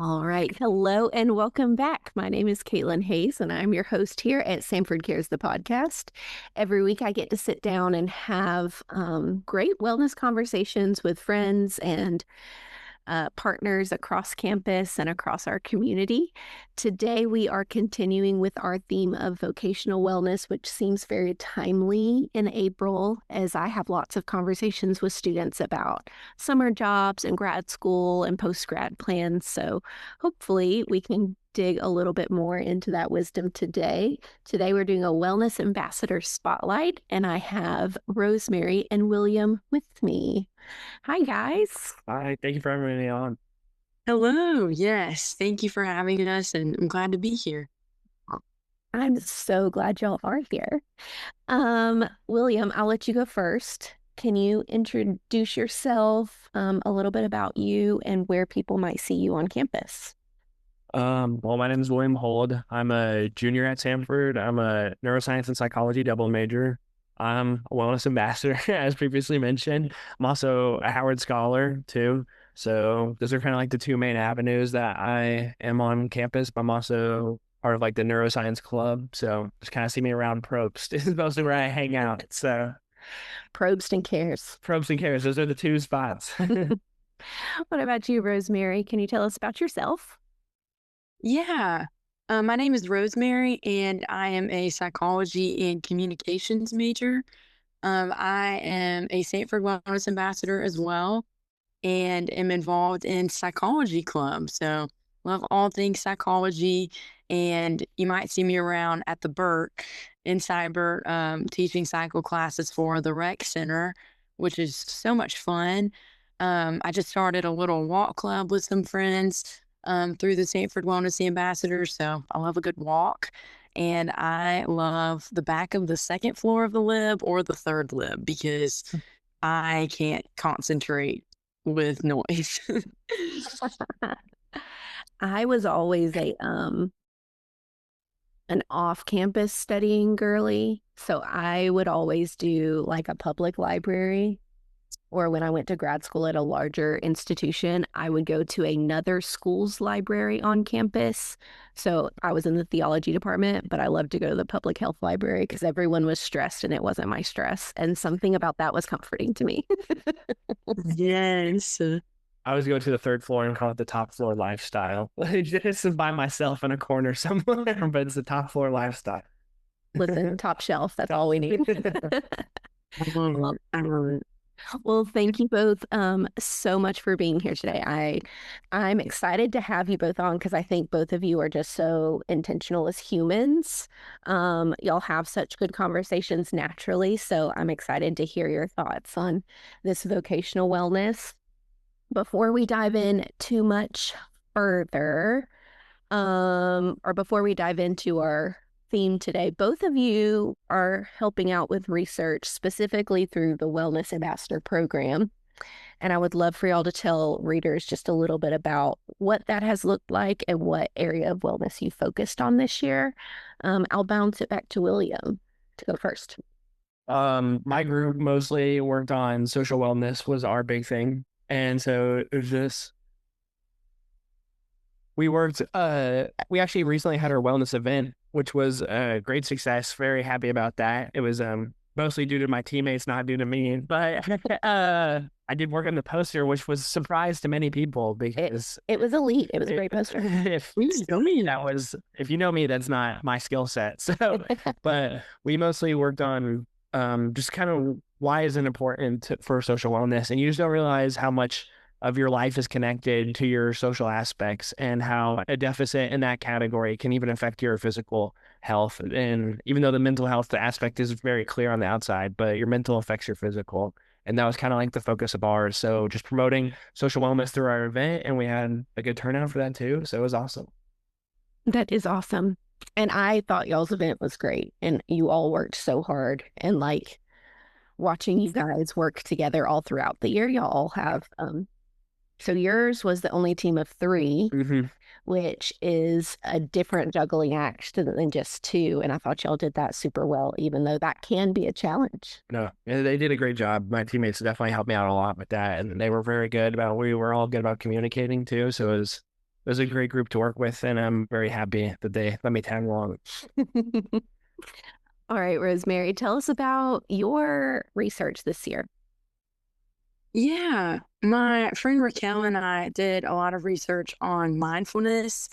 All right. Hello and welcome back. My name is Caitlin Hayes, and I'm your host here at Sanford Cares, the podcast. Every week, I get to sit down and have great wellness conversations with friends and partners across campus and across our community. Today, we are continuing with our theme of vocational wellness, which seems very timely in April, as I have lots of conversations with students about summer jobs and grad school and post-grad plans. So hopefully we can dig a little bit more into that wisdom today. Today, we're doing a Wellness Ambassador Spotlight, and I have Rosemary and William with me. Hi, guys. Hi, thank you for having me on. Hello. Yes. Thank you for having us, and I'm glad to be here. I'm so glad y'all are here. William, I'll let you go first. Can you introduce yourself, a little bit about you and where people might see you on campus? Well, my name is William Hold. I'm a junior at Sanford. I'm a neuroscience and psychology double major. I'm a wellness ambassador, as previously mentioned. I'm also a Howard Scholar, too. So those are kind of like the two main avenues that I am on campus, but I'm also part of like the neuroscience club. So just kind of see me around Probst is mostly where I hang out. So Probst and Cares. Probst and Cares, those are the two spots. What about you, Rosemary? Can you tell us about yourself? Yeah. My name is Rosemary, and I am a psychology and communications major. I am a Sanford Wellness Ambassador as well, and am involved in psychology club. So love all things psychology, and you might see me around at the inside Burt, teaching cycle classes for the rec center, which is so much fun. I just started a little walk club with some friends through the Sanford Wellness Ambassador. So I love a good walk. And I love the back of the second floor of the lib or the third lib because I can't concentrate with noise. I was always an off-campus studying girly, so I would always do like a public library, or when I went to grad school at a larger institution, I would go to another school's library on campus. So I was in the theology department, but I loved to go to the public health library because everyone was stressed and it wasn't my stress. And something about that was comforting to me. Yes. I always go to the third floor and call it the top floor lifestyle. Just by myself in a corner somewhere, but it's the top floor lifestyle. Listen, top shelf, that's all we need. I love it. I love it. Well, thank you both so much for being here today. I'm excited to have you both on because I think both of you are just so intentional as humans. Y'all have such good conversations naturally, so I'm excited to hear your thoughts on this vocational wellness. Before we dive in too much further, or before we dive into our theme today, both of you are helping out with research specifically through the Wellness Ambassador program. And I would love for y'all to tell readers just a little bit about what that has looked like and what area of wellness you focused on this year. I'll bounce it back to William to go first. My group mostly worked on social wellness was our big thing. And so it was just, we actually recently had our wellness event, which was a great success. Very happy about that. It was mostly due to my teammates, not due to me. But I did work on the poster, which was a surprise to many people because it was elite. It was a great poster. If you know me, that's not my skill set. So, but we mostly worked on just kind of why is it important for social wellness, and you just don't realize how much of your life is connected to your social aspects and how a deficit in that category can even affect your physical health. And even though the mental health aspect is very clear on the outside, but your mental affects your physical. And that was kind of like the focus of ours. So just promoting social wellness through our event, and we had a good turnout for that too. So it was awesome. That is awesome. And I thought y'all's event was great, and you all worked so hard, and like watching you guys work together all throughout the year. Y'all all have so yours was the only team of 3, which is a different juggling act than just 2. And I thought y'all did that super well, even though that can be a challenge. No, they did a great job. My teammates definitely helped me out a lot with that. And they were very good we were all good about communicating too. So it was was a great group to work with, and I'm very happy that they let me tag along. All right, Rosemary, tell us about your research this year. Yeah, my friend Raquel and I did a lot of research on mindfulness,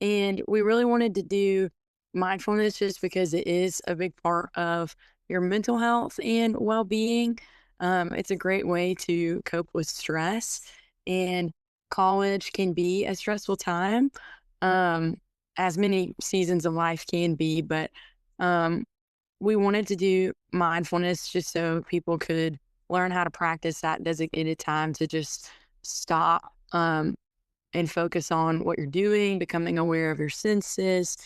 and we really wanted to do mindfulness just because it is a big part of your mental health and well being. It's a great way to cope with stress, and college can be a stressful time, um, as many seasons of life can be, but um, we wanted to do mindfulness just so people could learn how to practice that designated time to just stop and focus on what you're doing, becoming aware of your senses.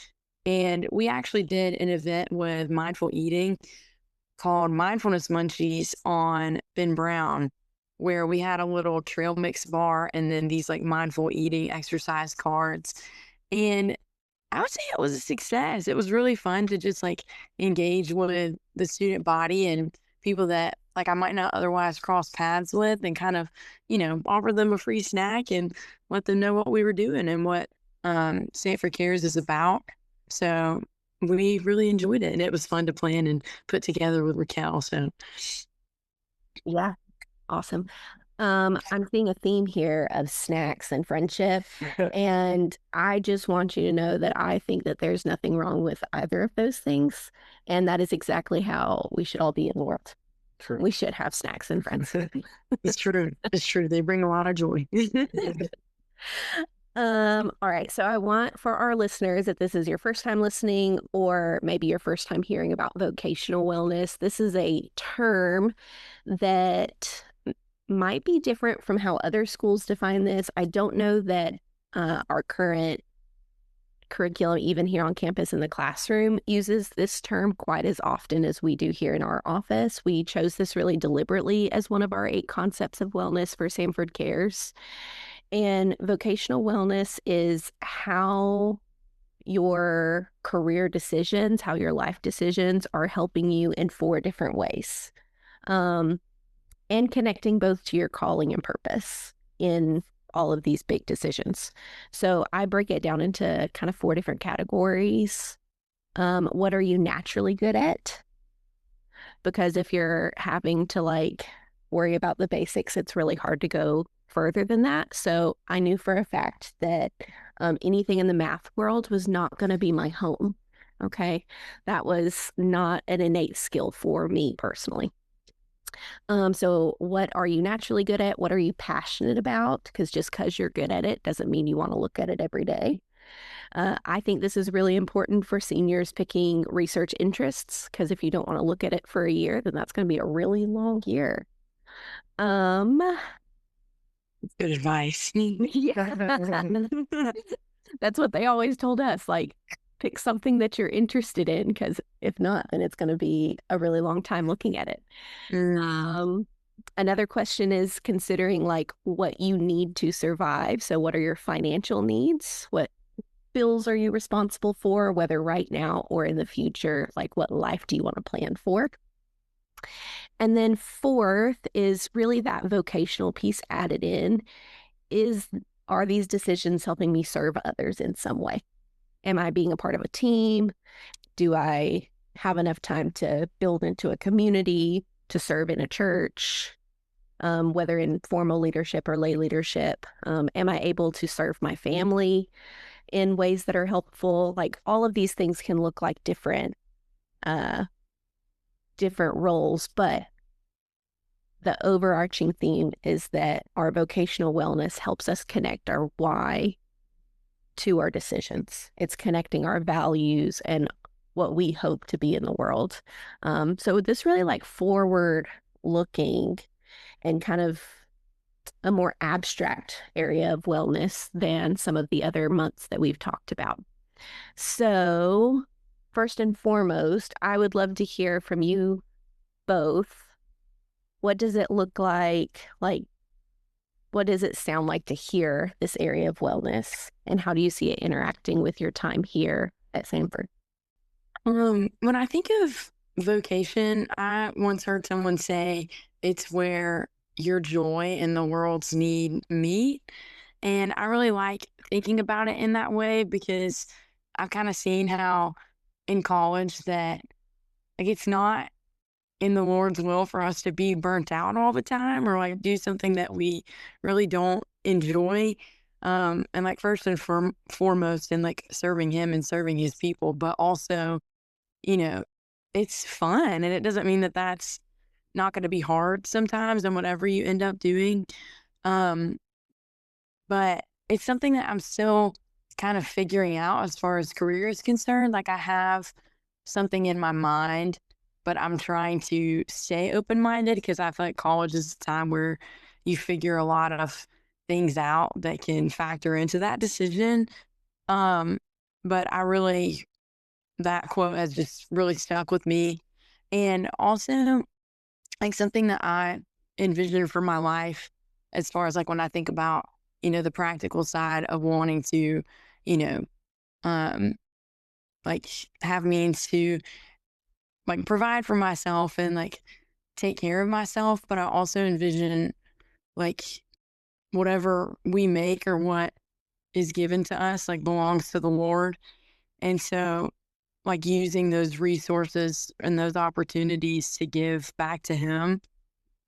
And we actually did an event with mindful eating called Mindfulness Munchies on Ben Brown, where we had a little trail mix bar and then these like mindful eating exercise cards. And I would say it was a success. It was really fun to just like engage with the student body and people that like I might not otherwise cross paths with and kind of, offer them a free snack and let them know what we were doing and what Sanford Cares is about. So we really enjoyed it and it was fun to plan and put together with Raquel. So Yeah, awesome. I'm seeing a theme here of snacks and friendship, and I just want you to know that I think that there's nothing wrong with either of those things, and that is exactly how we should all be in the world. True. We should have snacks and friends. it's true. It's true. They bring a lot of joy. All right. So I want for our listeners, if this is your first time listening or maybe your first time hearing about vocational wellness, this is a term that might be different from how other schools define this. I don't know that our current curriculum, even here on campus in the classroom, uses this term quite as often as we do here in our office. We chose this really deliberately as one of our 8 concepts of wellness for Sanford Cares. And vocational wellness is how your career decisions, how your life decisions are helping you in 4 different ways. And connecting both to your calling and purpose in all of these big decisions. So I break it down into kind of 4 different categories. What are you naturally good at? Because if you're having to like worry about the basics, it's really hard to go further than that. So I knew for a fact that anything in the math world was not going to be my home. Okay. That was not an innate skill for me personally. So what are you naturally good at? What are you passionate about? Because just because you're good at it doesn't mean you want to look at it every day. I think this is really important for seniors picking research interests, because if you don't want to look at it for a year, then that's going to be a really long year. Um, Good advice. yeah, that's what they always told us. Like, pick something that you're interested in, because if not, then it's going to be a really long time looking at it. Another question is considering like what you need to survive. So what are your financial needs? What bills are you responsible for, whether right now or in the future? Like what life do you want to plan for? And then 4th is really that vocational piece added in are these decisions helping me serve others in some way? Am I being a part of a team? Do I have enough time to build into a community, to serve in a church, whether in formal leadership or lay leadership? Am I able to serve my family in ways that are helpful? Like all of these things can look like different roles, but the overarching theme is that our vocational wellness helps us connect our why to our decisions. It's connecting our values and what we hope to be in the world. So this really like forward looking and kind of a more abstract area of wellness than some of the other months that we've talked about. So first and foremost, I would love to hear from you both. What does it look like? Like, what does it sound like to hear this area of wellness? And how do you see it interacting with your time here at Sanford? When I think of vocation, I once heard someone say it's where your joy and the world's need meet. And I really like thinking about it in that way because I've kind of seen how in college that like it's not in the Lord's will for us to be burnt out all the time or like do something that we really don't enjoy. And like first and foremost in like serving him and serving his people, but also, you know, it's fun and it doesn't mean that that's not going to be hard sometimes and whatever you end up doing. Um, but it's something that I'm still kind of figuring out as far as career is concerned. Like I have something in my mind, but I'm trying to stay open-minded because I feel like college is a time where you figure a lot of things out that can factor into that decision. Um, but I really that quote has just really stuck with me. And also like something that I envision for my life as far as like when I think about, the practical side of wanting to, you know, um, like have means to like provide for myself and like take care of myself. But I also envision like whatever we make or what is given to us like belongs to the Lord. And so like using those resources and those opportunities to give back to him.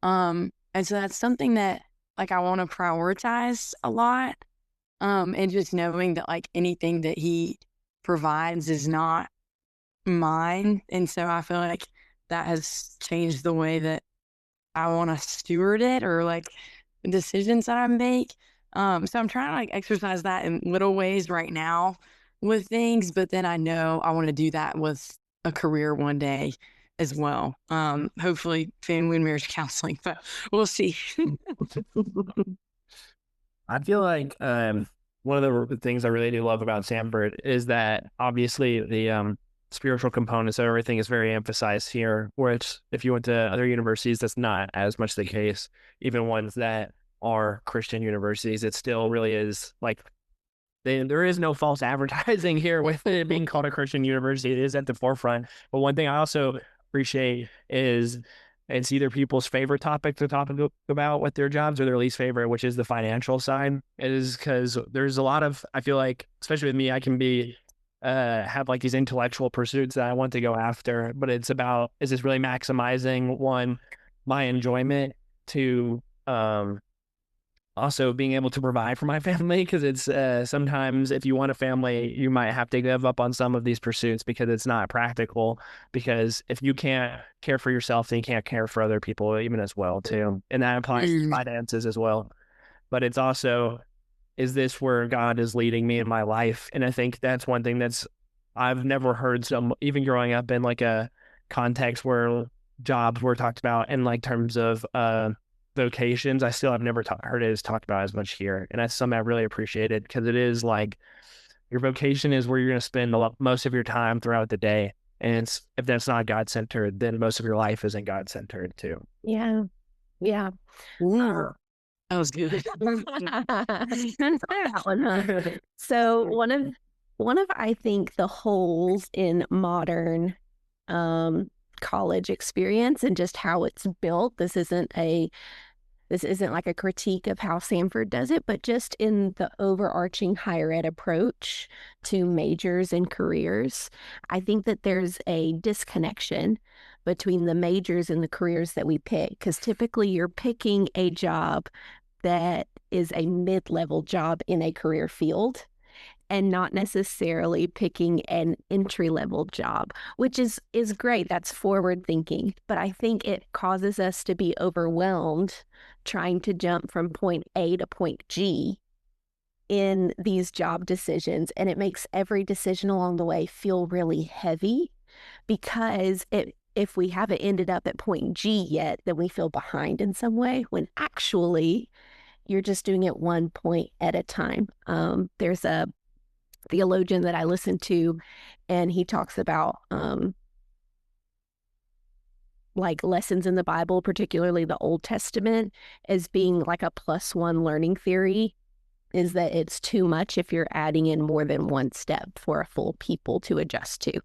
And so that's something that like I want to prioritize a lot. And just knowing that like anything that he provides is not mine. And so I feel like that has changed the way that I want to steward it or like the decisions that I make. So I'm trying to like exercise that in little ways right now with things, but then I know I want to do that with a career one day as well. Hopefully family and marriage counseling, but we'll see. I feel like one of the things I really do love about Sanford is that obviously the spiritual components of everything is very emphasized here, which if you went to other universities, that's not as much the case. Even ones that are Christian universities, it still really is like there is no false advertising here with it being called a Christian university. It is at the forefront. But one thing I also appreciate is it's either people's favorite topic to talk about with their jobs or their least favorite, which is the financial side. It is because there's a lot of, I feel like, especially with me, I can be, have like these intellectual pursuits that I want to go after, but it's about, is this really maximizing one, my enjoyment to, also being able to provide for my family because it's sometimes if you want a family you might have to give up on some of these pursuits because it's not practical because if you can't care for yourself then you can't care for other people even as well too, and that applies to finances as well. But it's also, is this where God is leading me in my life? And I think that's one thing that's I've never heard some, even growing up in like a context where jobs were talked about in like terms of vocations. I still have never heard it as talked about as much here. And that's something I really appreciated because it is like your vocation is where you're going to spend most of your time throughout the day. And if that's not God centered, then most of your life isn't God centered too. Yeah. Yeah. Ooh, that was good. That one, huh? So one of I think the holes in modern college experience and just how it's built. This isn't like a critique of how Sanford does it, but just in the overarching higher ed approach to majors and careers. I think that there's a disconnection between the majors and the careers that we pick, because typically you're picking a job that is a mid-level job in a career field and not necessarily picking an entry-level job, which is great. That's forward thinking, but I think it causes us to be overwhelmed trying to jump from point A to point G in these job decisions, and it makes every decision along the way feel really heavy because if we haven't ended up at point G yet, then we feel behind in some way when actually you're just doing it one point at a time. There's a theologian that I listen to, and he talks about like lessons in the Bible, particularly the Old Testament, as being like a +1 learning theory, is that it's too much if you're adding in more than one step for a full people to adjust to.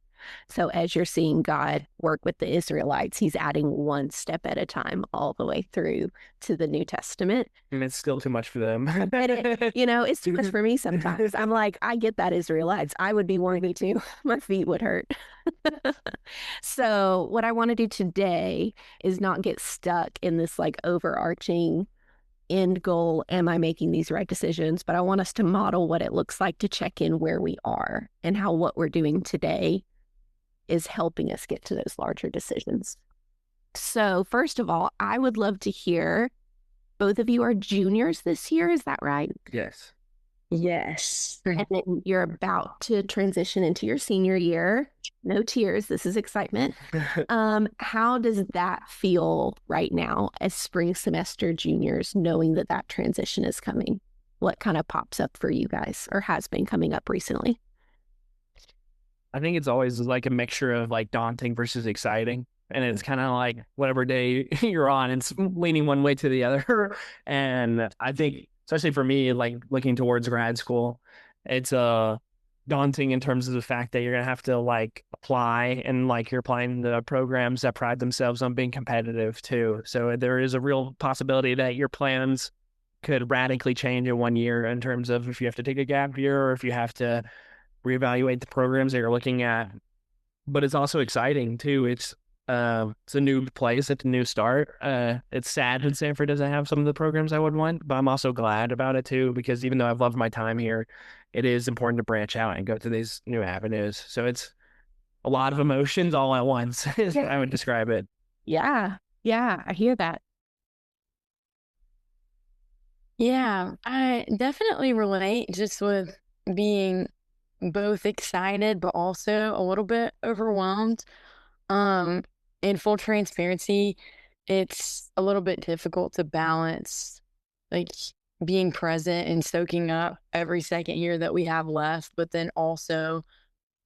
So as you're seeing God work with the Israelites, he's adding one step at a time all the way through to the New Testament. And it's still too much for them. And it's too much for me sometimes. I'm like, I get that, Israelites. I would be wanting to. My feet would hurt. So what I want to do today is not get stuck in this like overarching end goal. Am I making these right decisions? But I want us to model what it looks like to check in where we are and how what we're doing today is helping us get to those larger decisions. So first of all, I would love to hear, both of you are juniors this year, is that right? Yes. Yes. And then you're about to transition into your senior year. No tears. This is excitement. How does that feel right now as spring semester juniors, knowing that that transition is coming? What kind of pops up for you guys or has been coming up recently? I think it's always like a mixture of like daunting versus exciting. And it's kind of like whatever day you're on, it's leaning one way to the other. And I think, especially for me, like looking towards grad school, it's daunting in terms of the fact that you're going to have to like apply, and like you're applying the programs that pride themselves on being competitive too. So there is a real possibility that your plans could radically change in 1 year in terms of if you have to take a gap year or if you have to reevaluate the programs that you're looking at. But it's also exciting too. It's a new place, it's a new start. It's sad that Stanford doesn't have some of the programs I would want, but I'm also glad about it too, because even though I've loved my time here, it is important to branch out and go to these new avenues. So it's a lot of emotions all at once, is how I would describe it. Yeah. Yeah. I hear that. Yeah, I definitely relate just with being both excited but also a little bit overwhelmed. Um, in full transparency, it's a little bit difficult to balance like being present and soaking up every second year that we have left, but then also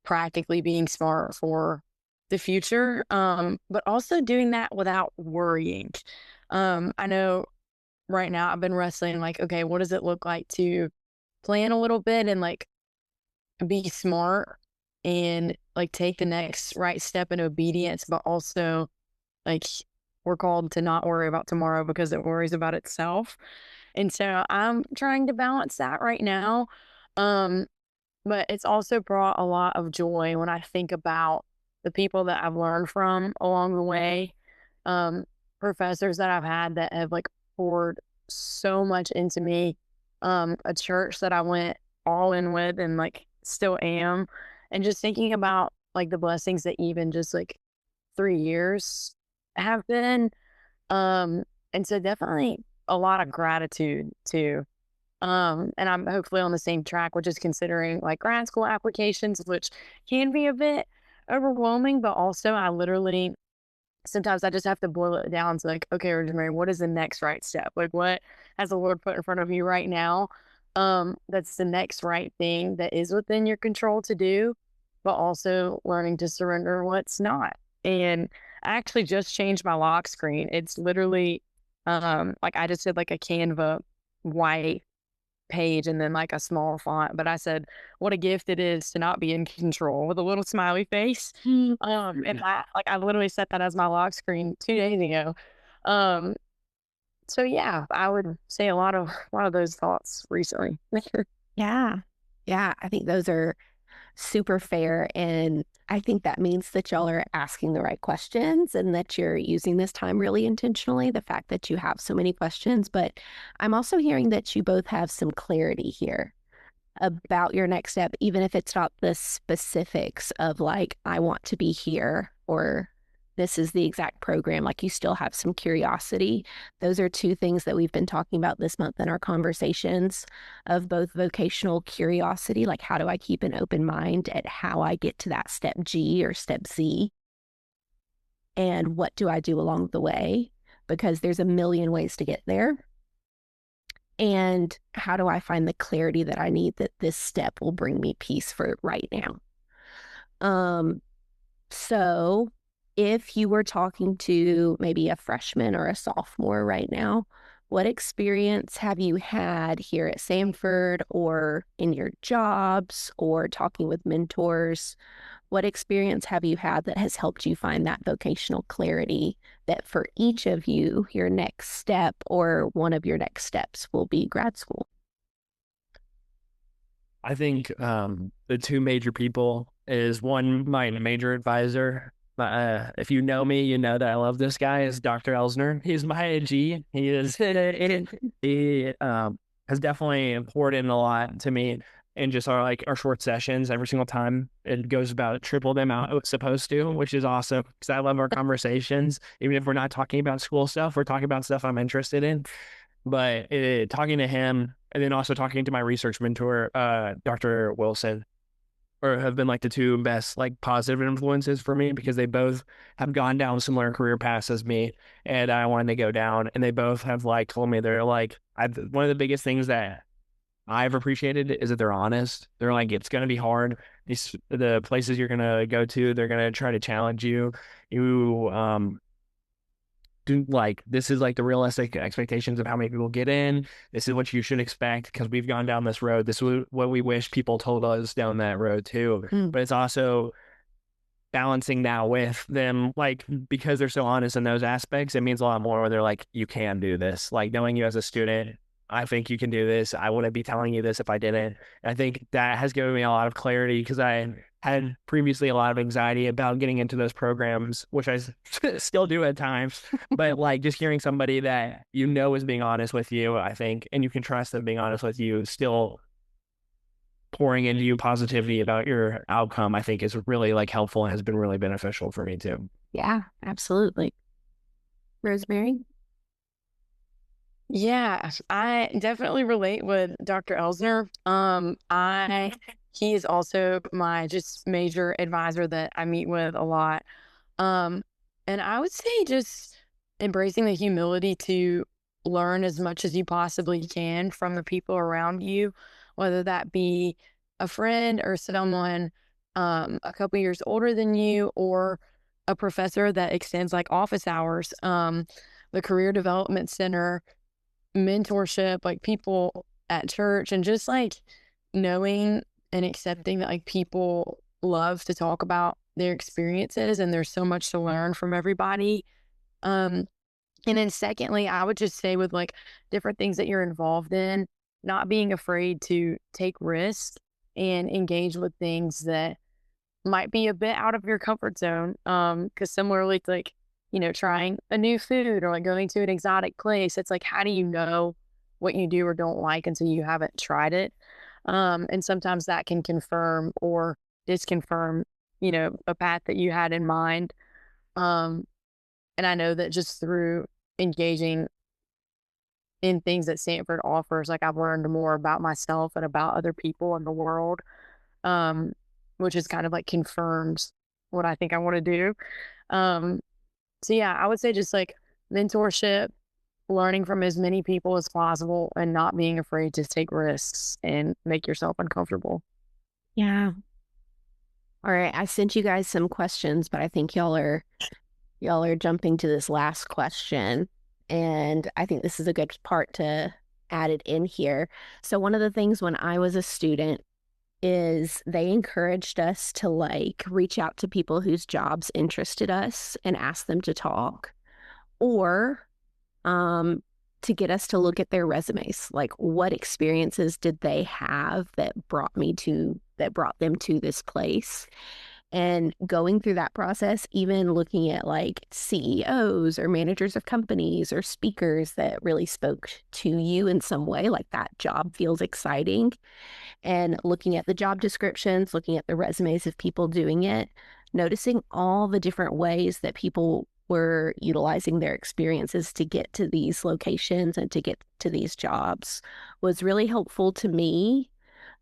practically being smart for the future. But also doing that without worrying. I know right now I've been wrestling like, okay, what does it look like to plan a little bit and like be smart and like take the next right step in obedience, but also like we're called to not worry about tomorrow because it worries about itself. And so I'm trying to balance that right now. Um, but it's also brought a lot of joy when I think about the people that I've learned from along the way, um, professors that I've had that have like poured so much into me, a church that I went all in with and like still am, and just thinking about like the blessings that even just like 3 years have been. Um, and so definitely a lot of gratitude too. And I'm hopefully on the same track, which is considering like grad school applications, which can be a bit overwhelming, but also I literally sometimes I just have to boil it down to like, okay, Rosemary, what is the next right step? Like what has the Lord put in front of you right now? That's the next right thing that is within your control to do, but also learning to surrender what's not. And I actually just changed my lock screen. It's literally like I just did like a Canva white page and then like a small font. But I said, what a gift it is to not be in control with a little smiley face. And I literally set that as my lock screen 2 days ago. Um, so yeah, I would say a lot of those thoughts recently. Yeah. Yeah. I think those are super fair. And I think that means that y'all are asking the right questions and that you're using this time really intentionally. The fact that you have so many questions, but I'm also hearing that you both have some clarity here about your next step, even if it's not the specifics of like, I want to be here or this is the exact program. Like you still have some curiosity. Those are two things that we've been talking about this month in our conversations of both vocational curiosity, like how do I keep an open mind at how I get to that step G or step Z? And what do I do along the way? Because there's a million ways to get there. And how do I find the clarity that I need that this step will bring me peace for right now? So if you were talking to maybe a freshman or a sophomore right now, what experience have you had here at Samford or in your jobs or talking with mentors? what experience have you had that has helped you find that vocational clarity that for each of you, your next step or one of your next steps will be grad school? I think the two major people is one, my major advisor. If you know me, you know that I love this guy, is Dr. Elsner. He's my AG. He is he has definitely poured in a lot to me in just our short sessions. Every single time it goes about triple the amount it was supposed to, which is awesome because I love our conversations. Even if we're not talking about school stuff, we're talking about stuff I'm interested in. But talking to him and then also talking to my research mentor, Dr. Wilson, or have been like the two best like positive influences for me because they both have gone down similar career paths as me, and I wanted to go down, and they both have like told me they're like one of the biggest things that I've appreciated is that they're honest. They're like, it's going to be hard. The places you're going to go to, they're going to try to challenge you. You do like, this is like the realistic expectations of how many people get in. This is what you should expect because we've gone down this road. This is what we wish people told us down that road too. But it's also balancing that with them, like, because they're so honest in those aspects, it means a lot more when they're like, you can do this. Like, knowing you as a student, I think you can do this. I wouldn't be telling you this if I didn't. And I think that has given me a lot of clarity because I had previously a lot of anxiety about getting into those programs, which I still do at times. But like just hearing somebody that you know is being honest with you, I think, and you can trust them being honest with you, still pouring into you positivity about your outcome, I think is really like helpful and has been really beneficial for me too. Yeah, absolutely. Rosemary? Yeah, I definitely relate with Dr. Elsner. He is also my just major advisor that I meet with a lot. Um, and I would say just embracing the humility to learn as much as you possibly can from the people around you, whether that be a friend or someone a couple years older than you, or a professor that extends like office hours. The Career Development Center, mentorship, like people at church, and just like knowing and accepting that like people love to talk about their experiences and there's so much to learn from everybody. Um, and then secondly, I would just say with like different things that you're involved in, not being afraid to take risks and engage with things that might be a bit out of your comfort zone. Because similarly to like, trying a new food or like going to an exotic place, it's like, how do you know what you do or don't like until you haven't tried it? And sometimes that can confirm or disconfirm, a path that you had in mind. Um, and I know that just through engaging in things that Stanford offers, like I've learned more about myself and about other people in the world, um, which is kind of like confirms what I think I want to do. Um, so yeah, I would say just like mentorship, learning from as many people as possible, and not being afraid to take risks and make yourself uncomfortable. Yeah. All right. I sent you guys some questions, but I think y'all are jumping to this last question. And I think this is a good part to add it in here. So one of the things when I was a student is they encouraged us to like reach out to people whose jobs interested us and ask them to talk, or um, to get us to look at their resumes. Like, what experiences did they have that brought them to this place? And going through that process, even looking at like CEOs or managers of companies or speakers that really spoke to you in some way, like that job feels exciting. And looking at the job descriptions, looking at the resumes of people doing it, noticing all the different ways that people were utilizing their experiences to get to these locations and to get to these jobs was really helpful to me.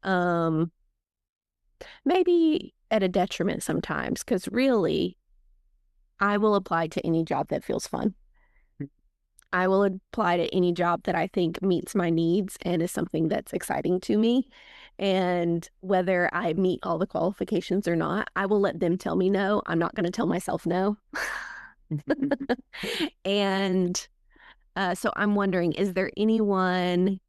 Um, Maybe at a detriment sometimes, because really, I will apply to any job that feels fun. I will apply to any job that I think meets my needs and is something that's exciting to me. And whether I meet all the qualifications or not, I will let them tell me no. I'm not going to tell myself no. And so I'm wondering, is there anyone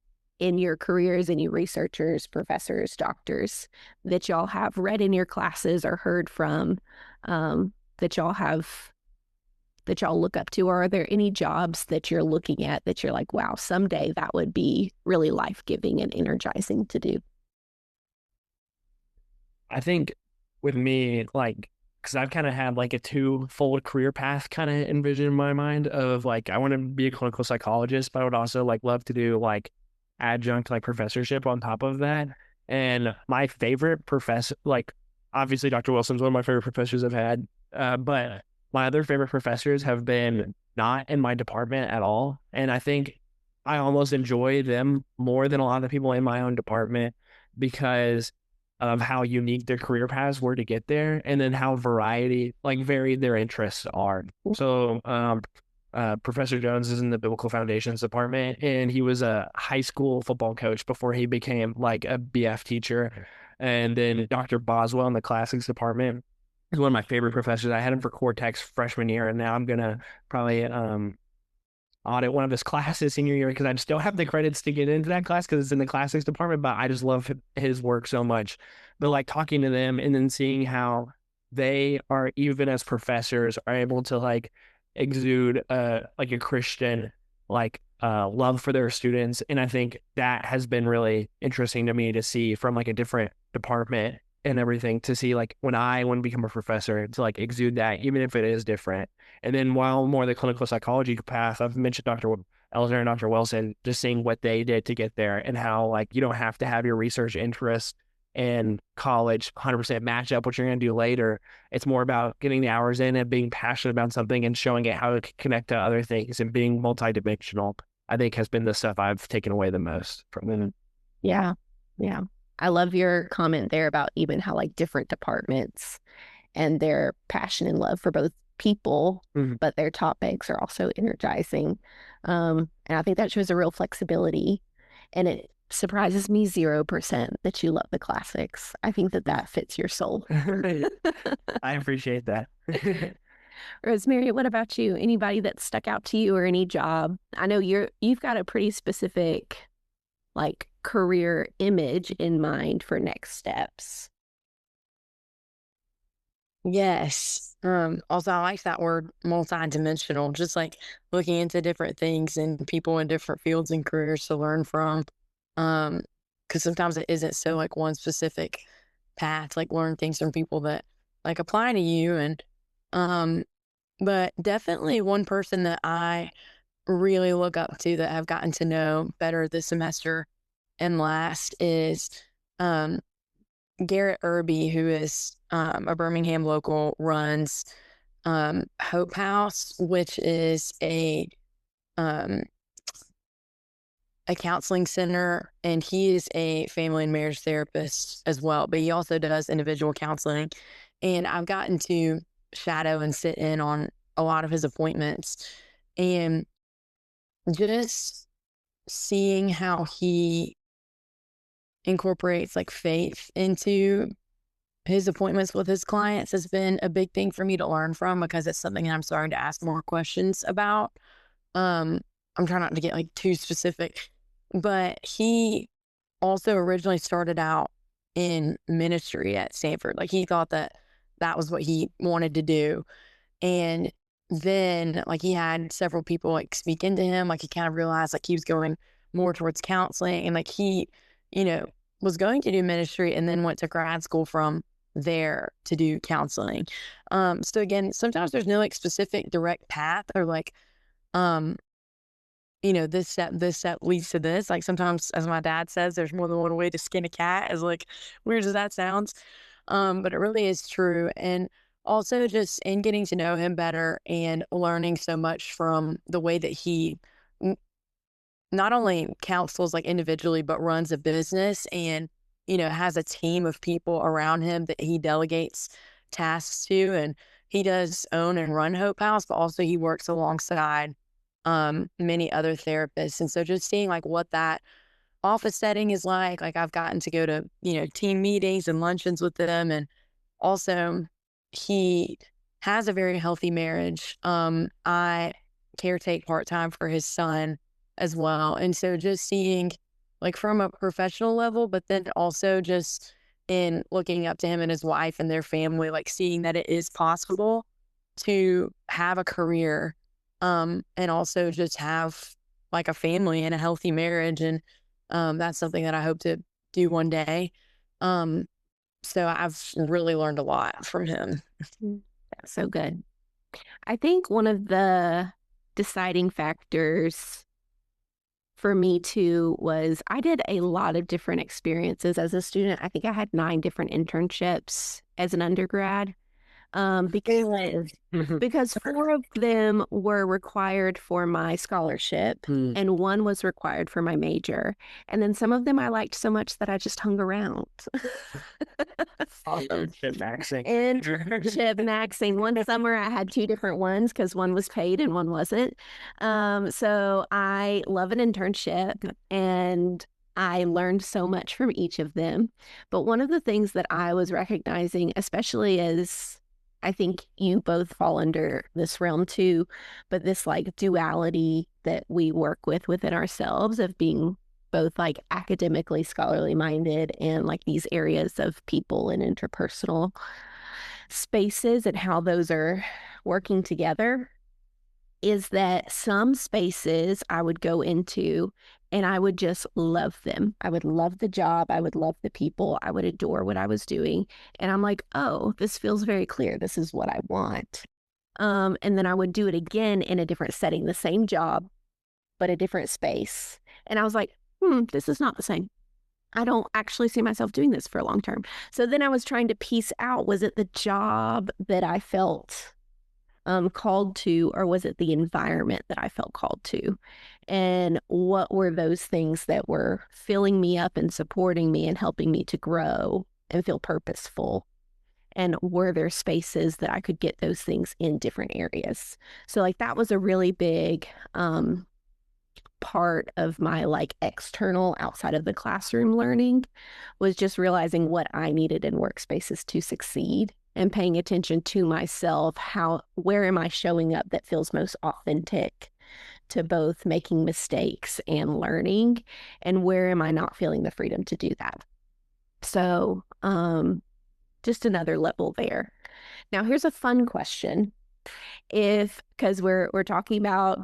in your careers, any researchers, professors, doctors that y'all have read in your classes or heard from, that y'all look up to? Or are there any jobs that you're looking at that you're like, wow, someday that would be really life-giving and energizing to do? I think with me, like, because I've kind of had like a two-fold career path kind of envisioned in my mind of like, I want to be a clinical psychologist, but I would also like love to do like adjunct like professorship on top of that. And my favorite professor, like, obviously Dr. Wilson's one of my favorite professors I've had, but my other favorite professors have been not in my department at all. And I think I almost enjoy them more than a lot of the people in my own department because of how unique their career paths were to get there, and then how varied their interests are. So, Professor Jones is in the Biblical Foundations department, and he was a high school football coach before he became like a BF teacher. And then Dr. Boswell in the classics department is one of my favorite professors. I had him for Cortex freshman year, and now I'm gonna probably audit one of his classes senior year because I just don't have the credits to get into that class because it's in the classics department, but I just love his work so much. But like talking to them and then seeing how they are, even as professors, are able to like exude like a Christian love for their students. And I think that has been really interesting to me to see from like a different department and everything, to see like when I want to become a professor to like exude that, even if it is different. And then while more the clinical psychology path, I've mentioned Dr. Elder and Dr. Wilson, just seeing what they did to get there and how like you don't have to have your research interests in college 100% match up what you're going to do later. It's more about getting the hours in and being passionate about something and showing it how to connect to other things and being multidimensional, I think has been the stuff I've taken away the most from them. Yeah. Yeah. I love your comment there about even how like different departments and their passion and love for both people, Mhm. but their topics are also energizing. And I think that shows a real flexibility. And it surprises me 0% that you love the classics. I think that that fits your soul. I appreciate that. Rosemary, what about you? Anybody that stuck out to you or any job? I know you've got a pretty specific like career image in mind for next steps. Yes. Also, I like that word multidimensional, just like looking into different things and people in different fields and careers to learn from. Because sometimes it isn't so like one specific path, like learn things from people that like apply to you. Um, but definitely one person that I really look up to that I've gotten to know better this semester and last is um Garrett Irby, who is a Birmingham local, runs Hope House, which is um, a counseling center, and he is a family and marriage therapist as well. But he also does individual counseling, and I've gotten to shadow and sit in on a lot of his appointments, and just seeing how he incorporates like faith into his appointments with his clients has been a big thing for me to learn from because it's something I'm starting to ask more questions about. Um, I'm trying not to get like too specific, but he also originally started out in ministry at Stanford. Like he thought that that was what he wanted to do. And then like he had several people like speak into him. Like he kind of realized like he was going more towards counseling and like he, you know, was going to do ministry and then went to grad school from there to do counseling. So again, sometimes there's no like specific direct path or like, um, this step leads to this. Like sometimes, as my dad says, there's more than one way to skin a cat, as like weird as that sounds. But it really is true. And also just in getting to know him better and learning so much from the way that he not only counsels like individually, but runs a business and, has a team of people around him that he delegates tasks to. And he does own and run Hope House, but also he works alongside many other therapists. And so just seeing like what that office setting is like I've gotten to go to, team meetings and luncheons with them. And also he has a very healthy marriage. I caretake part-time for his son as well. And so just seeing like from a professional level, but then also just in looking up to him and his wife and their family, like seeing that it is possible to have a career, and also just have like a family and a healthy marriage. And that's something that I hope to do one day. Um, so I've really learned a lot from him. That's so good. I think one of the deciding factors for me too was I did a lot of different experiences as a student. I think I had 9 different internships as an undergrad. Because 4 of them were required for my scholarship Hmm. and 1 was required for my major. And then some of them I liked so much that I just hung around. Internship maxing. Internship maxing. One summer I had 2 different ones because one was paid and one wasn't. So I love an internship and I learned so much from each of them. But one of the things that I was recognizing, especially as I think you both fall under this realm too, but this like duality that we work with within ourselves of being both like academically scholarly minded and like these areas of people and interpersonal spaces and how those are working together is that some spaces I would go into and I would just love them. I would love the job. I would love the people. I would adore what I was doing. And I'm like, oh, this feels very clear. This is what I want. And then I would do it again in a different setting, the same job, but a different space. And I was like, this is not the same. I don't actually see myself doing this for a long term. So then I was trying to piece out, was it the job that I felt called to, or was it the environment that I felt called to? And what were those things that were filling me up and supporting me and helping me to grow and feel purposeful? And were there spaces that I could get those things in different areas? So like that was a really big part of my like external outside of the classroom learning was just realizing what I needed in workspaces to succeed and paying attention to myself. Where am I showing up that feels most authentic to both making mistakes and learning? And where am I not feeling the freedom to do that? So, just another level there. Now, here's a fun question. Because we're talking about,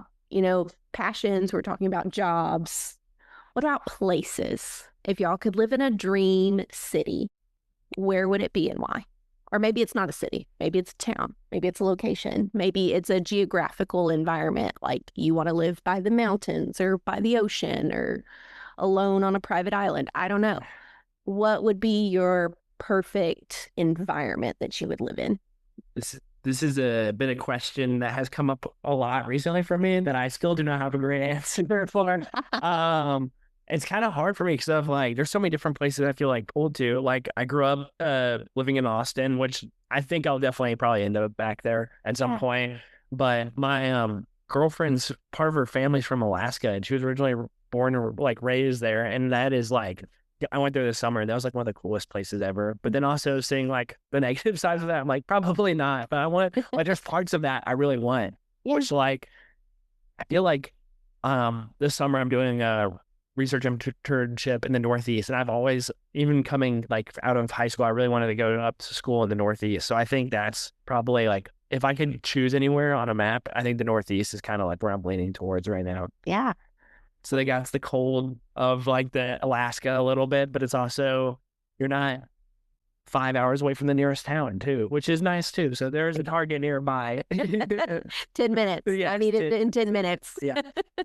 passions, we're talking about jobs. What about places? If y'all could live in a dream city, where would it be and why? Or maybe it's not a city. Maybe it's a town. Maybe it's a location. Maybe it's a geographical environment. Like you want to live by the mountains or by the ocean or alone on a private island. I don't know. What would be your perfect environment that you would live in? This is been a question that has come up a lot recently for me that I still do not have a great answer for. It's kind of hard for me because of like there's so many different places I feel like pulled to. Like I grew up living in Austin, which I think I'll definitely probably end up back there at some point. But my girlfriend's part of her family's from Alaska, and she was originally born and like raised there, and that is like I went there this summer and that was like one of the coolest places ever. But then also seeing like the negative sides of that, I'm like, probably not. But I want like there's parts of that I really want. Yeah. Which like I feel like this summer I'm doing a research internship in the Northeast. And I've always, even coming like out of high school, I really wanted to go up to school in the Northeast. So I think that's probably like if I could choose anywhere on a map, I think the Northeast is kind of like where I'm leaning towards right now. Yeah. So they got the cold of like the Alaska a little bit, but it's also you're not 5 hours away from the nearest town too, which is nice too. So there's a Target nearby. 10 minutes. Yeah, I need it in 10 minutes. Yeah.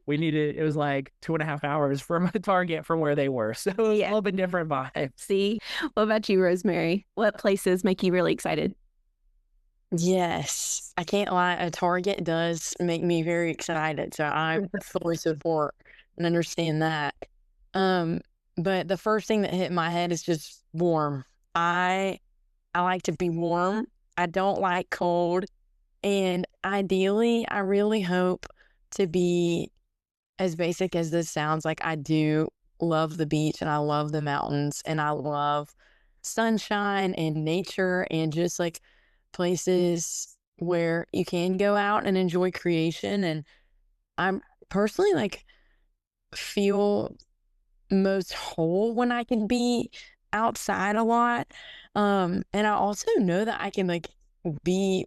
We needed, it was like 2.5 hours from a Target from where they were. So it was a little bit different vibe. See, what about you, Rosemary? What places make you really excited? Yes, I can't lie. A Target does make me very excited. So I fully support and understand that. Um, but the first thing that hit my head is just warm. I like to be warm. I don't like cold. And ideally, I really hope to be as basic as this sounds. Like I do love the beach and I love the mountains and I love sunshine and nature and just like places where you can go out and enjoy creation. And I'm personally like feel most whole when I can be outside a lot. And I also know that I can like be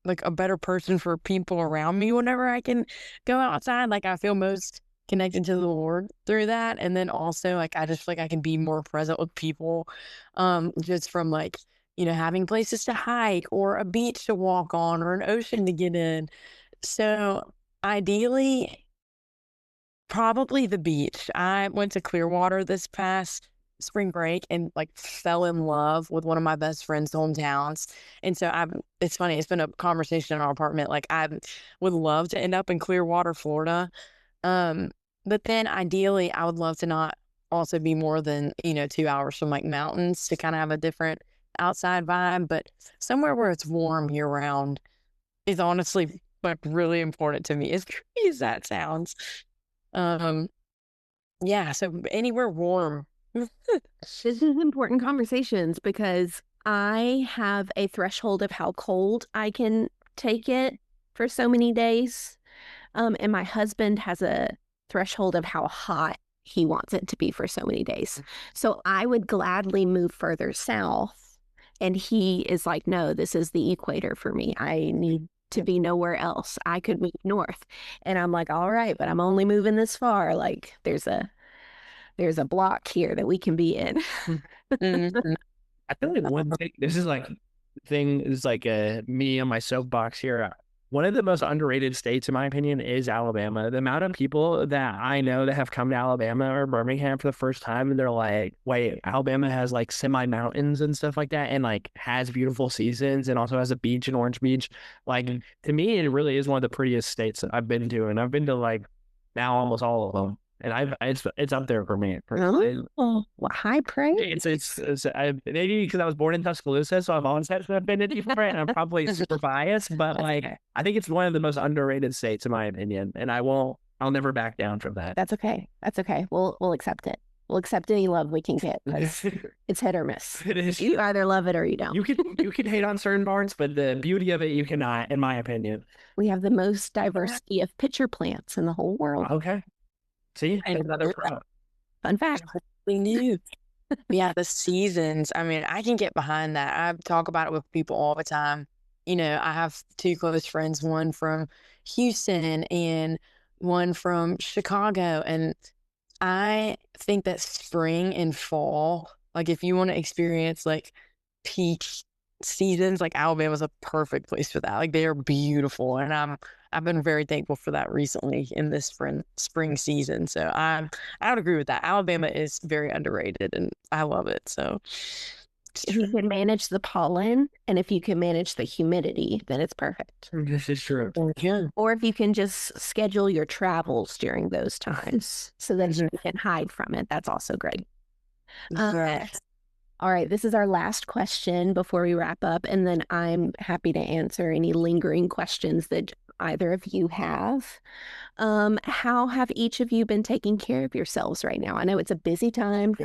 like a better person for people around me whenever I can go outside. Like I feel most connected to the Lord through that. And then also like I just feel like I can be more present with people just from like, having places to hike or a beach to walk on or an ocean to get in. So ideally, probably the beach. I went to Clearwater this past spring break and like fell in love with one of my best friend's hometowns. And so it's funny, it's been a conversation in our apartment. Like I would love to end up in Clearwater, Florida. Um, but then ideally I would love to not also be more than, 2 hours from like mountains to kind of have a different outside vibe, but somewhere where it's warm year round is honestly like really important to me, as creepy as that sounds. Um, yeah, so anywhere warm. This is important conversations because I have a threshold of how cold I can take it for so many days. And my husband has a threshold of how hot he wants it to be for so many days. So I would gladly move further south. And he is like, no, this is the equator for me. I need to be nowhere else. I could move north. And I'm like, all right, but I'm only moving this far. Like there's a block here that we can be in. Mhm. I feel like one thing, this is like thing is like me on my soapbox here. One of the most underrated states, in my opinion, is Alabama. The amount of people that I know that have come to Alabama or Birmingham for the first time, and they're like, wait, Alabama has like semi mountains and stuff like that, and like has beautiful seasons and also has a beach in Orange Beach. Like to me, it really is one of the prettiest states that I've been to, and I've been to like now almost all of them. And it's up there for me. Oh, well, high praise. Maybe because I was born in Tuscaloosa, so I've always had an affinity for it, and I'm probably super biased, but like Okay. I think it's one of the most underrated states in my opinion, and I'll never back down from that. That's okay. That's okay. We'll accept it. We'll accept any love we can get because it's hit or miss. It is. You either love it or you don't. You can hate on certain parts, but the beauty of it you cannot, in my opinion. We have the most diversity of pitcher plants in the whole world. Okay. See, I another know pro. Fun fact. we knew. Yeah, the seasons. I mean, I can get behind that. I talk about it with people all the time. I have two close friends, one from Houston and one from Chicago. And I think that spring and fall, like if you want to experience like peak seasons, like Alabama's a perfect place for that. Like they are beautiful. And I've been very thankful for that recently in this spring season. So I would agree with that. Alabama is very underrated and I love it. So If you can manage the pollen and if you can manage the humidity, then it's perfect. This is true. yeah. Or if you can just schedule your travels during those times so that you can hide from it, that's also great. Right. All right, this is our last question before we wrap up, and then I'm happy to answer any lingering questions that either of you have. How have each of you been taking care of yourselves right now? I know it's a busy time.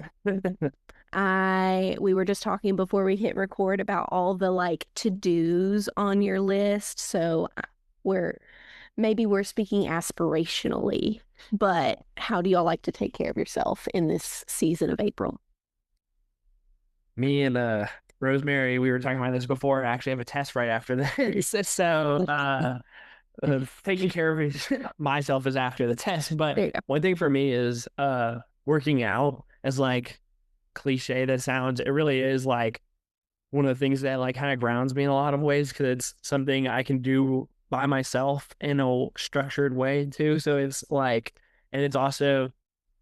We were just talking before we hit record about all the like to-dos on your list. So maybe we're speaking aspirationally, but how do y'all like to take care of yourself in this season of April? Me and Rosemary, we were talking about this before. I actually have a test right after this. So taking care of myself is after the test. There But you go. one thing for me is working out, as like cliche that sounds, it really is like one of the things that like kind of grounds me in a lot of ways because it's something I can do by myself in a structured way too. So it's like, and it's also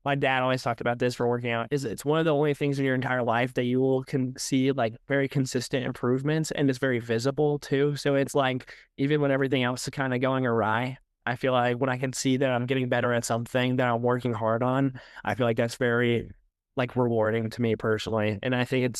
my dad always talked about this for working out is it's one of the only things in your entire life that you will can see like very consistent improvements and it's very visible too. So it's like even when everything else is kind of going awry, I feel like when I can see that I'm getting better at something that I'm working hard on, I feel like that's very like rewarding to me personally. And I think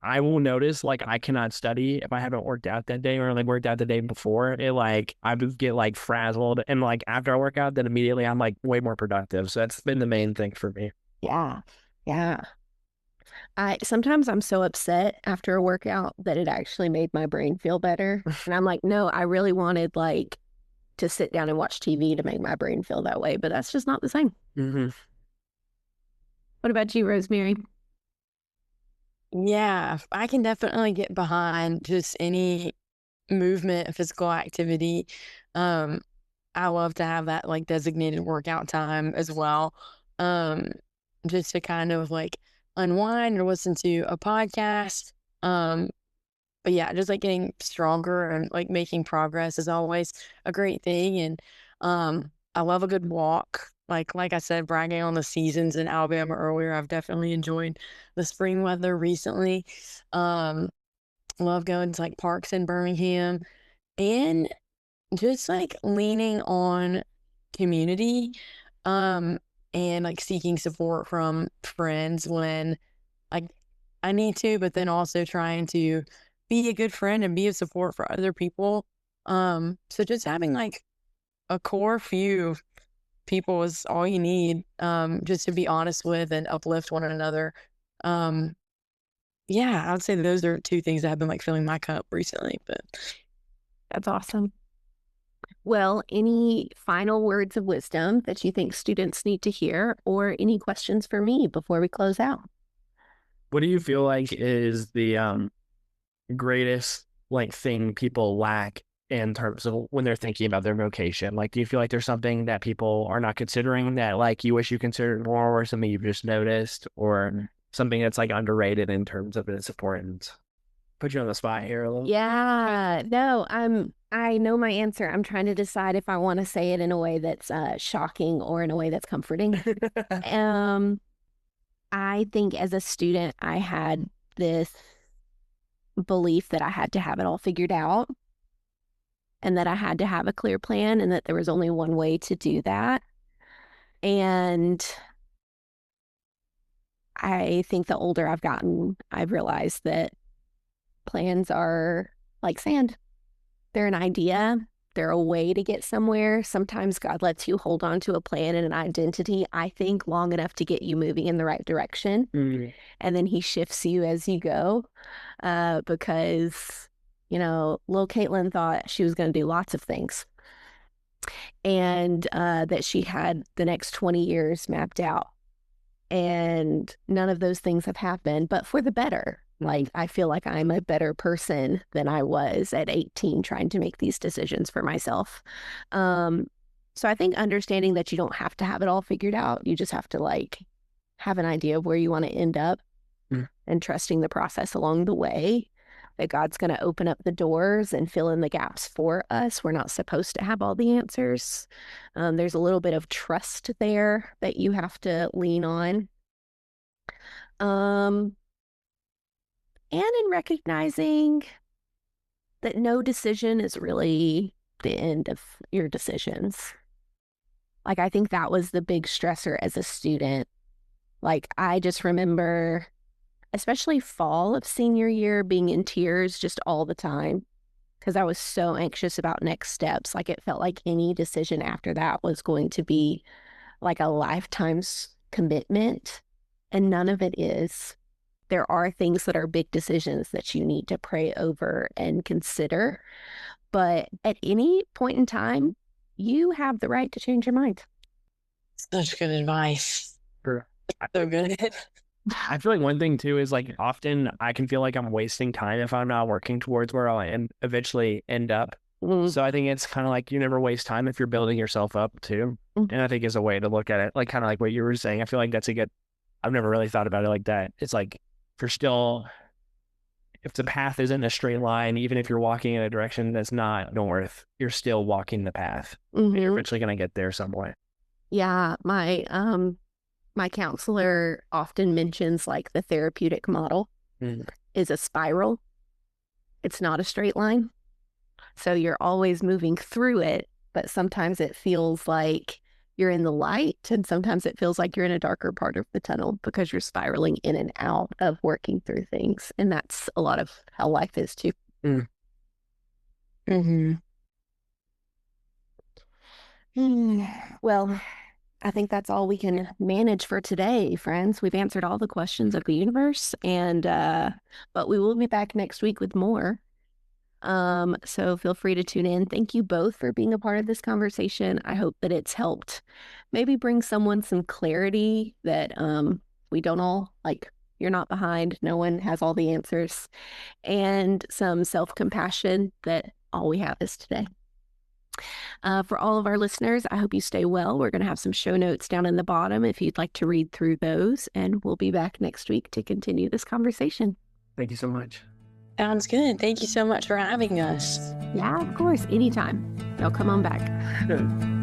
I will notice like I cannot study if I haven't worked out that day or like worked out the day before. It like I would get like frazzled and like after I work out, then immediately I'm like way more productive. So that's been the main thing for me. Yeah. Yeah. Sometimes I'm so upset after a workout that it actually made my brain feel better. And I'm like, no, I really wanted like to sit down and watch TV to make my brain feel that way, but that's just not the same. Mm-hmm. What about you, Rosemary? Yeah, I can definitely get behind just any movement and physical activity. Um, I love to have that like designated workout time as well. Um, just to kind of like unwind or listen to a podcast. Um, but yeah, just like getting stronger and like making progress is always a great thing. And I love a good walk. Like I said, bragging on the seasons in Alabama earlier, I've definitely enjoyed the spring weather recently. Um, love going to like parks in Birmingham and just like leaning on community, um, and like seeking support from friends when like I need to, but then also trying to be a good friend and be a support for other people. So just having like a core few people is all you need, just to be honest with and uplift one another. Um, yeah, I would say those are two things that have been like filling my cup recently, but That's awesome. Well, any final words of wisdom that you think students need to hear, or any questions for me before we close out? What do you feel like is the greatest like thing people lack in terms of when they're thinking about their vocation? Like, do you feel like there's something that people are not considering that like you wish you considered more, or something you've just noticed, or something that's like underrated in terms of its importance? Put you on the spot here a little. Yeah, no, I know my answer. I'm trying to decide if I want to say it in a way that's shocking or in a way that's comforting. Um, I think as a student, I had this belief that I had to have it all figured out and that I had to have a clear plan and that there was only one way to do that. And I think the older I've gotten, I've realized that plans are like sand. They're an idea. They're a way to get somewhere. Sometimes God lets you hold on to a plan and an identity, I think, long enough to get you moving in the right direction. Mm. And then he shifts you as you go. Because, little Caitlin thought she was going to do lots of things and that she had the next 20 years mapped out. And none of those things have happened, but for the better. Like, I feel like I'm a better person than I was at 18 trying to make these decisions for myself. Um, so I think understanding that you don't have to have it all figured out, you just have to like have an idea of where you want to end up Mm. and trusting the process along the way, that God's going to open up the doors and fill in the gaps for us. We're not supposed to have all the answers. There's a little bit of trust there that you have to lean on. Um, and in recognizing that no decision is really the end of your decisions. Like, I think that was the big stressor as a student. Like, I just remember, especially fall of senior year, being in tears just all the time because I was so anxious about next steps. Like, it felt like any decision after that was going to be like a lifetime's commitment, and none of it is. There are things that are big decisions that you need to pray over and consider. But at any point in time, you have the right to change your mind. such good advice. Sure. So good. I feel like one thing too is like often I can feel like I'm wasting time if I'm not working towards where I'll eventually end up. Mm, So I think it's kind of like you never waste time if you're building yourself up too. mm, And I think is a way to look at it, like kind of like what you were saying. I feel like that's a good, I've never really thought about it like that. It's like if you're still, if the path isn't a straight line, even if you're walking in a direction that's not north, you're still walking the path. You're mhm. eventually going to get there some way. Yeah, my counselor often mentions like the therapeutic model Mm. is a spiral. It's not a straight line. So you're always moving through it, but sometimes it feels like you're in the light, and sometimes it feels like you're in a darker part of the tunnel because you're spiraling in and out of working through things. And that's a lot of how life is too. Mm. Mm-hmm. Well, I think that's all we can manage for today, friends. We've answered all the questions of the universe, and but we will be back next week with more. So feel free to tune in. Thank you both for being a part of this conversation. I hope that it's helped maybe bring someone some clarity that we don't all, like, you're not behind. No one has all the answers. And some self-compassion that all we have is today. For all of our listeners, I hope you stay well. We're going to have some show notes down in the bottom if you'd like to read through those, and we'll be back next week to continue this conversation. Thank you so much. Sounds good. Thank you so much for having us. Yeah, of course. Anytime. Now come on back.